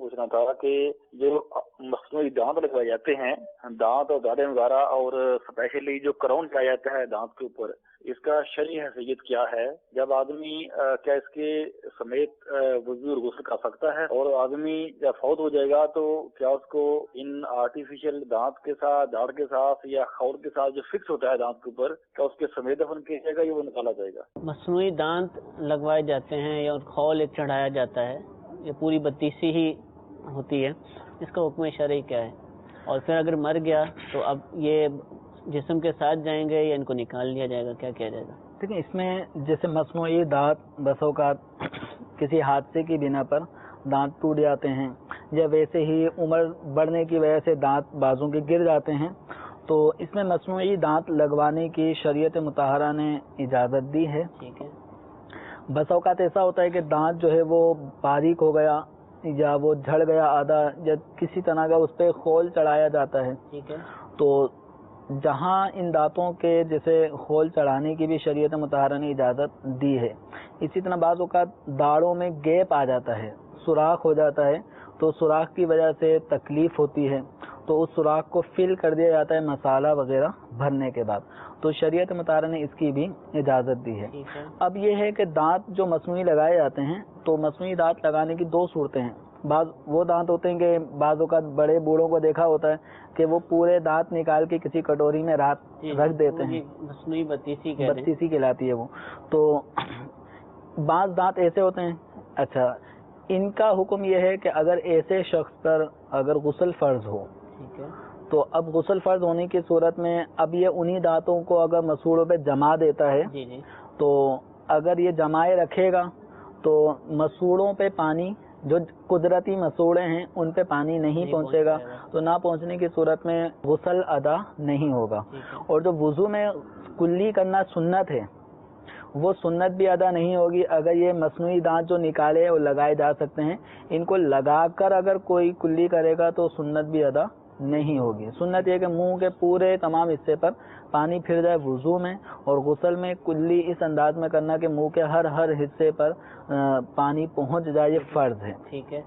पूछना था कि जो मखसूसी दांत लगाए जाते हैं, दांत और दाढ़ें वगैरह, और स्पेशली जो क्राउन लगाया जाता है दांत के ऊपर, इसका शरई हैसियत क्या है? जब आदमी क्या इसके समेत वुज़ू और गुस्ल कर सकता है? और आदमी जब फौत हो जाएगा तो क्या उसको इन आर्टिफिशियल दांत के साथ, दाढ़ के साथ या खौर के साथ जो फिक्स होता है दांत के ऊपर, क्या उसके समेत दफन किया जाएगा या वो निकाला जाएगा? मसनूई दांत लगवाए जाते हैं या खौल एक चढ़ाया जाता है, ये पूरी बत्तीसी ही होती है, इसका हुक्म शरई क्या है? और फिर अगर मर गया तो अब ये जिस्म के साथ जाएंगे या इनको निकाल लिया जाएगा, क्या किया जाएगा? देखिए, इसमें जैसे मसनूई दांत बसों का किसी हादसे की बिना पर दांत टूट जाते हैं, या वैसे ही उम्र बढ़ने की वजह से दांत बाजू के गिर जाते हैं, तो इसमें मसनूई दांत लगवाने की शरीयत मुताहरा ने इजाज़त दी है। ठीक है। बस औक़ात ऐसा होता है कि दांत जो है वो बारीक हो गया या वो झड़ गया आधा, या किसी तरह का उस पर खोल चढ़ाया जाता है। ठीक है। तो जहाँ इन दांतों के जैसे खोल चढ़ाने की भी शरीयत मुताहरा ने इजाज़त दी है, इसी तरह बाज़ औक़ात दाढ़ों में गैप आ जाता है, सुराख हो जाता है, तो सुराख की वजह से तकलीफ़ होती है, तो उस सुराख को फिल कर दिया जाता है मसाला वगैरह भरने के बाद, तो शरीयत मुताहरा ने इसकी भी इजाज़त दी है। अब ये है कि दांत जो मसनूई लगाए जाते हैं, तो मसनूई दांत लगाने की दो सूरतें हैं। बाज़ वो दांत होते हैं कि बाज़ औक़ात बड़े बूढ़ों को देखा होता है कि वो पूरे दांत निकाल के किसी कटोरी में रख देते हैं, मसनूई बत्तीसी कहलाती है वो। तो बाज़ दांत ऐसे होते हैं। अच्छा, इनका हुक्म यह है कि अगर ऐसे शख्स पर अगर गुस्ल फ़र्ज हो, ठीक है, तो अब गुस्ल फ़र्ज होने की सूरत में अब ये उन्हीं दांतों को अगर मसूड़ों पे जमा देता है, जी जी, तो अगर ये जमाए रखेगा तो मसूड़ों पे पानी, जो कुदरती मसूड़े हैं उन पे पानी नहीं पहुंचेगा, तो ना पहुंचने की सूरत में गुस्ल अदा नहीं होगा। और जो वुज़ू में कुल्ली करना सुन्नत है, वो सुन्नत भी अदा नहीं होगी अगर ये मसनूई दांत जो निकाले और लगाए जा सकते हैं, इनको लगाकर अगर कोई कुल्ली करेगा तो सुन्नत भी अदा नहीं होगी। सुन्नत ये कि मुंह के पूरे तमाम हिस्से पर पानी फिर जाए वुज़ू में, और गुस्ल में कुल्ली इस अंदाज में करना कि मुंह के हर हिस्से पर पानी पहुंच जाए, ये फ़र्ज है। ठीक है।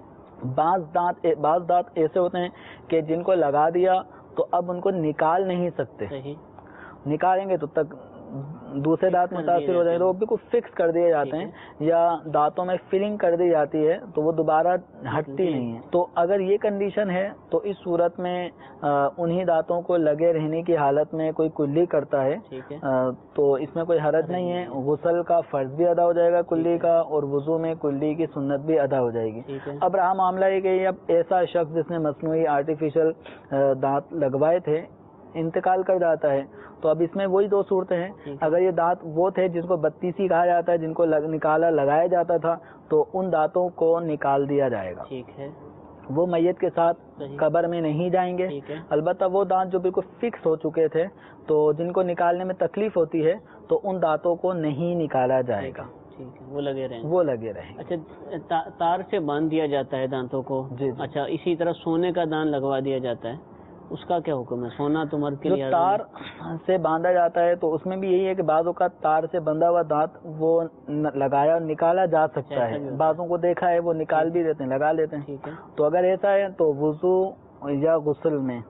बाज़ दांत ऐसे होते हैं कि जिनको लगा दिया तो अब उनको निकाल नहीं सकते, निकालेंगे तो तक दूसरे दांत मुतासिर हो जाएंगे, तो वो बिल्कुल फिक्स कर दिए जाते हैं, या दांतों में फिलिंग कर दी जाती है तो वो दोबारा हटती नहीं है। तो अगर ये कंडीशन है तो इस सूरत में उन्हीं दांतों को लगे रहने की हालत में कोई कुल्ली करता है, तो इसमें कोई हरज नहीं है। गुस्ल का फ़र्ज भी अदा हो जाएगा कुल्ली का, और वुज़ू में कुल्ली की सुन्नत भी अदा हो जाएगी। अब रहा मामला है कि अब ऐसा शख्स जिसने मसनूई आर्टिफिशियल दांत लगवाए थे इंतकाल कर जाता है, तो अब इसमें वही दो सूरतें हैं। अगर ये दांत वो थे जिनको बत्तीसी कहा जाता है, जिनको लगाया जाता था, तो उन दांतों को निकाल दिया जाएगा। ठीक है। वो मैयत के साथ कब्र में नहीं जाएंगे। अलबत्ता वो दांत जो बिल्कुल फिक्स हो चुके थे, तो जिनको निकालने में तकलीफ होती है, तो उन दांतों को नहीं निकाला जाएगा। ठीक है, वो लगे रहेंगे। अच्छा, तार से बांध दिया जाता है दांतों को। जी। अच्छा, इसी तरह सोने का दांत लगवा दिया जाता है, उसका क्या हुक्म है? सोना तो मर्द के लिए तार से बांधा जाता है, तो उसमें भी यही है कि बाज़ों का तार से बंधा हुआ दांत वो लगाया और निकाला जा सकता है। बाज़ों को देखा है वो निकाल भी देते हैं, लगा लेते हैं। ठीक है। तो अगर ऐसा है तो वुज़ू या गुस्ल में,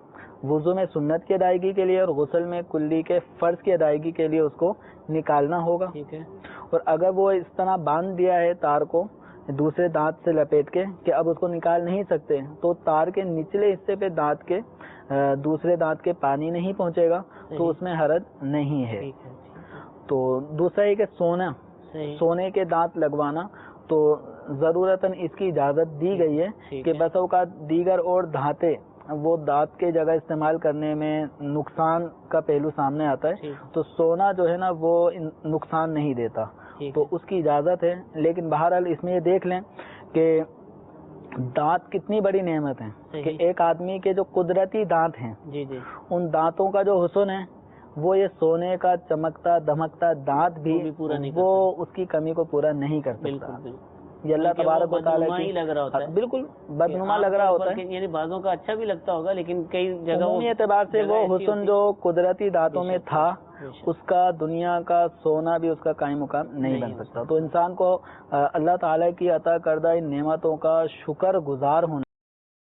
वुज़ू में सुन्नत की अदायगी के लिए और गुस्ल में कुल्ली के फ़र्ज की अदायगी के लिए उसको निकालना होगा। ठीक है। और अगर वो इस तरह बांध दिया है तार को दूसरे दांत से लपेट के कि अब उसको निकाल नहीं सकते, तो तार के निचले हिस्से पे दांत के दूसरे दांत के पानी नहीं पहुंचेगा, तो उसमें हरज नहीं है। तो दूसरा है कि सोने के दांत लगवाना, तो ज़रूरतन इसकी इजाज़त दी गई है कि बस औक़ात दीगर और धाते वो दांत के जगह इस्तेमाल करने में नुकसान का पहलू सामने आता है, तो सोना जो है ना वो नुकसान नहीं देता, तो उसकी इजाज़त है। लेकिन बहरहाल इसमें ये देख लें कि दांत कितनी बड़ी नेमत है कि एक आदमी के जो कुदरती दांत हैं, उन दांतों का जो हुस्न है, वो ये सोने का चमकता दमकता दांत भी पूरा नहीं, वो उसकी कमी को पूरा नहीं कर सकता। ये अल्लाह तबारक व तआला की लग रहा होता है, बिल्कुल बदनुमा लग रहा होता है, यानी बाज़ों का अच्छा भी लगता होगा, लेकिन कई जगहों एतबार से वो हुस्न जो कुदरती दांतों में था, उसका दुनिया का सोना भी उसका कायम मुकाम नहीं बन सकता। तो इंसान को अल्लाह ताला की अता करदा इन नेमतों का शुक्र गुजार होना